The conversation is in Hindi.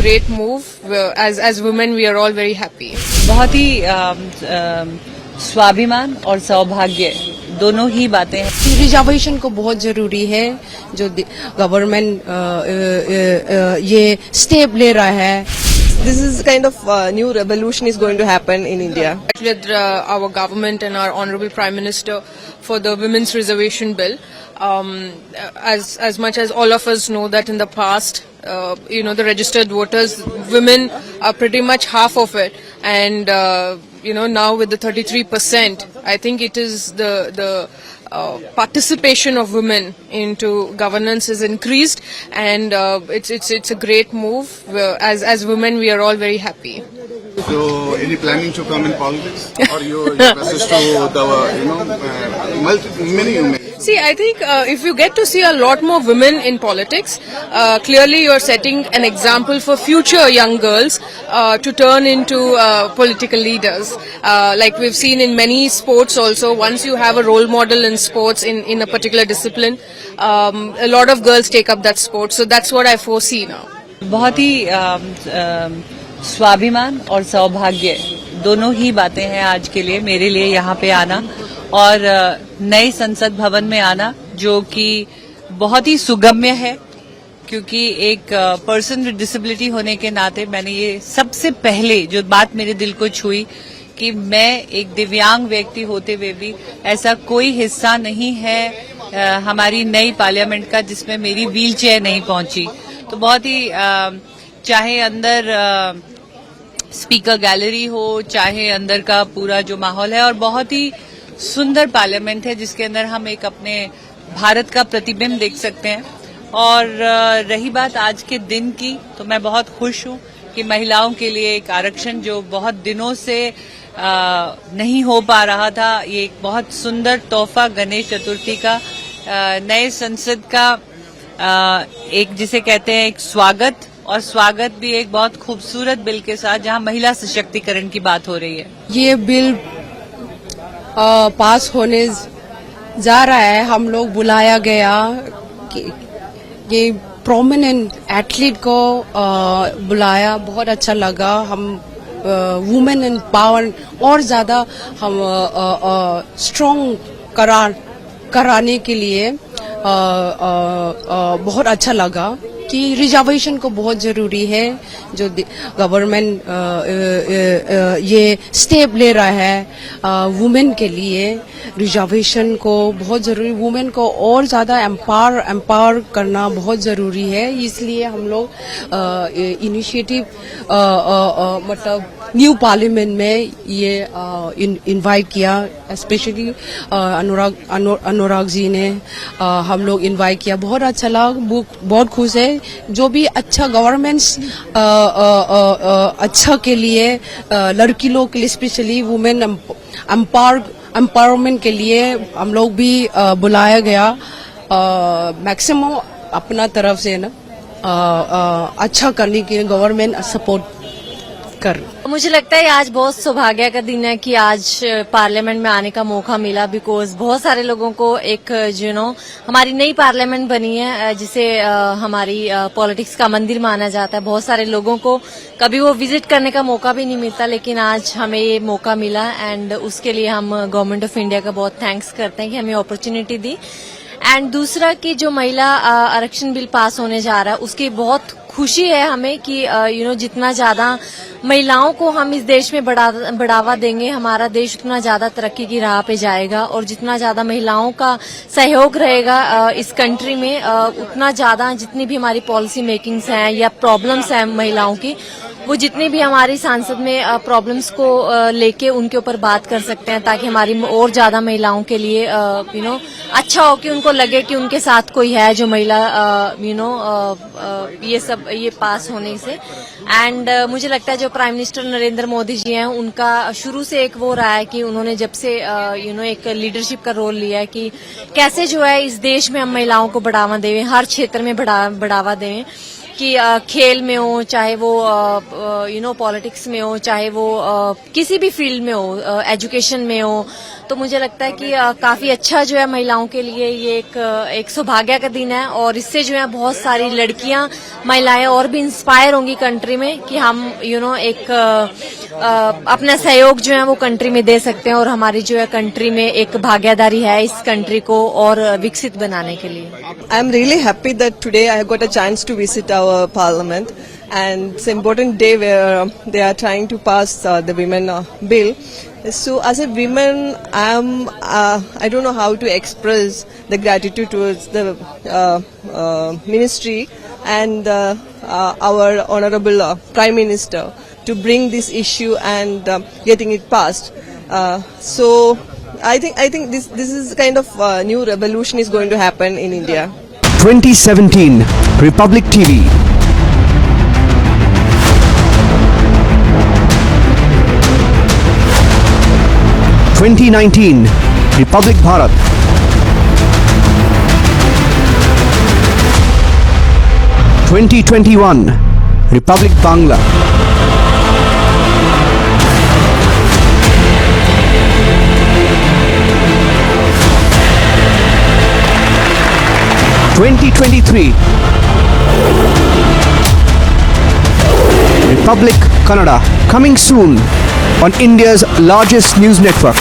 great move. As women, we are all very happy. बहुत ही स्वाभिमान और सौभाग्य दोनों ही बातें हैं। रिजर्वेशन को बहुत जरूरी है, जो गवर्नमेंट ये स्टेप ले रहा है। This is kind of new revolution is going to happen in India. With our government and our Honorable Prime Minister for the Women's Reservation Bill. As much as all of us know that in the past, the registered voters, women are pretty much half of it, and now with the 33%, I think it is the participation of women into governance is increased, and it's a great move. As women, we are all very happy. So, any planning to come in politics, or your message to the many women? See, I think if you get to see a lot more women in politics, clearly you're setting an example for future young girls to turn into political leaders. Like we've seen in many sports also, once you have a role model in sports in a particular discipline, a lot of girls take up that sport. So that's what I foresee now. बहुत ही स्वाभिमान और सौभाग्य दोनों ही बातें हैं आज के लिए, मेरे लिए यहाँ पे आना और नए संसद भवन में आना, जो कि बहुत ही सुगम्य है, क्योंकि एक पर्सन विद डिसेबिलिटी होने के नाते मैंने ये सबसे पहले जो बात मेरे दिल को छुई कि मैं एक दिव्यांग व्यक्ति होते हुए भी ऐसा कोई हिस्सा नहीं है हमारी नई पार्लियामेंट का जिसमें मेरी व्हील चेयर नहीं पहुंची। तो बहुत ही चाहे अंदर स्पीकर गैलरी हो, चाहे अंदर का पूरा जो माहौल है, और बहुत ही सुंदर पार्लियामेंट है जिसके अंदर हम एक अपने भारत का प्रतिबिंब देख सकते हैं। और रही बात आज के दिन की, तो मैं बहुत खुश हूं कि महिलाओं के लिए एक आरक्षण जो बहुत दिनों से नहीं हो पा रहा था, ये एक बहुत सुंदर तोहफा गणेश चतुर्थी का, नए संसद का एक जिसे कहते हैं एक स्वागत, और स्वागत भी एक बहुत खूबसूरत बिल के साथ जहां महिला सशक्तिकरण की बात हो रही है। ये बिल पास होने जा रहा है। हम लोग बुलाया गया कि ये प्रोमिनेंट एथलीट को बुलाया, बहुत अच्छा लगा। हम वुमेन एम्पावर और ज्यादा हम स्ट्रॉन्ग कराने के लिए बहुत अच्छा लगा कि रिजर्वेशन को बहुत जरूरी है, जो गवर्नमेंट ये स्टेप ले रहा है वुमेन के लिए। रिजर्वेशन को बहुत जरूरी, वुमेन को और ज्यादा एम्पावर करना बहुत जरूरी है। इसलिए हम लोग इनिशिएटिव मतलब न्यू पार्लियामेंट में ये इनवाइट किया, स्पेशली अनुराग जी ने हम लोग इनवाइट किया। बहुत अच्छा लगा, बहुत खुश है। जो भी अच्छा गवर्नमेंट्स अच्छा के लिए, लड़की लोग के लिए, स्पेशली वुमेन एम्पावरमेंट के लिए हम लोग भी बुलाया गया। मैक्सिमम अपना तरफ से ना अच्छा करने के गवर्नमेंट सपोर्ट कर। मुझे लगता है आज बहुत सौभाग्य का दिन है कि आज पार्लियामेंट में आने का मौका मिला, बिकॉज बहुत सारे लोगों को एक हमारी नई पार्लियामेंट बनी है जिसे हमारी पॉलिटिक्स का मंदिर माना जाता है। बहुत सारे लोगों को कभी वो विजिट करने का मौका भी नहीं मिलता, लेकिन आज हमें ये मौका मिला, एंड उसके लिए हम गवर्नमेंट ऑफ इंडिया का बहुत थैंक्स करते हैं कि हमें अपॉर्चुनिटी दी। एंड दूसरा कि जो महिला आरक्षण बिल पास होने जा रहा है, उसकी बहुत खुशी है हमें कि जितना ज्यादा महिलाओं को हम इस देश में बढ़ावा देंगे, हमारा देश उतना ज्यादा तरक्की की राह पे जाएगा, और जितना ज्यादा महिलाओं का सहयोग रहेगा इस कंट्री में, उतना ज्यादा जितनी भी हमारी पॉलिसी मेकिंग्स हैं या प्रॉब्लम्स हैं महिलाओं की, वो जितनी भी हमारी सांसद में प्रॉब्लम्स को लेके उनके ऊपर बात कर सकते हैं, ताकि हमारी और ज्यादा महिलाओं के लिए अच्छा हो कि उनको लगे कि उनके साथ कोई है जो महिला ये पास होने से। एंड मुझे लगता है जो प्राइम मिनिस्टर नरेंद्र मोदी जी हैं, उनका शुरू से एक वो रहा है कि उन्होंने जब से एक लीडरशिप का रोल लिया है कि कैसे जो है इस देश में हम महिलाओं को बढ़ावा दें, हर क्षेत्र में बढ़ावा दें, कि खेल में हो, चाहे वो पॉलिटिक्स में हो, चाहे वो किसी भी फील्ड में हो, एजुकेशन में हो, तो मुझे लगता है कि काफी अच्छा जो है महिलाओं के लिए ये एक सौभाग्य का दिन है और इससे जो है बहुत सारी लड़कियां महिलाएं और भी इंस्पायर होंगी कंट्री में कि हम एक अपना सहयोग जो है वो कंट्री में दे सकते हैं और हमारी जो है कंट्री में एक भागीदारी है इस कंट्री को और विकसित बनाने के लिए. I am really happy that today I got a chance to visit our parliament, and it's an important day where they are trying to pass the women bill. So as a woman, I don't know how to express the gratitude towards the ministry and our honorable Prime Minister to bring this issue and getting it passed. So I think this is kind of new revolution is going to happen in India. 2017 Republic TV. (2019) Republic Bharat. 2021 Republic Bangla. 2023 Republic Kannada, coming soon on India's largest news network.